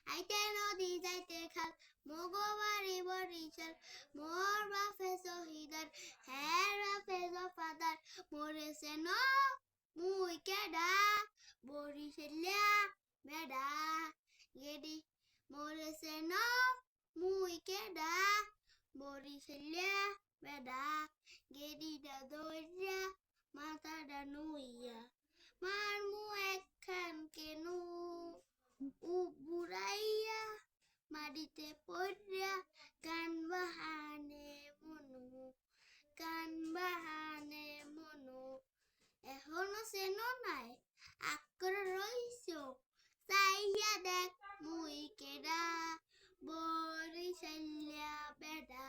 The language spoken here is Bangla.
আইতে নদী যাইতে খাল মগবাড়ি বরিশাল মোর বাপে শহীদার হ্যাঁ বাপে জফাদার মরেছে ন মুই কেডা বরিশালিয়া বেডা গেডি মরেছে ন মুই কেডা বরিশালিয়া বেডা গেডিটা দইরা মাথাটা নুইয়া মারমু একখান কেনু বুড়াইয়া মাটিতে পড়িয়া গান বাহানে মনু এখনো চেনো নাই আক্কর রইছো চাইয়া দেখ মুই কেডা বরিশালিয়া বেডা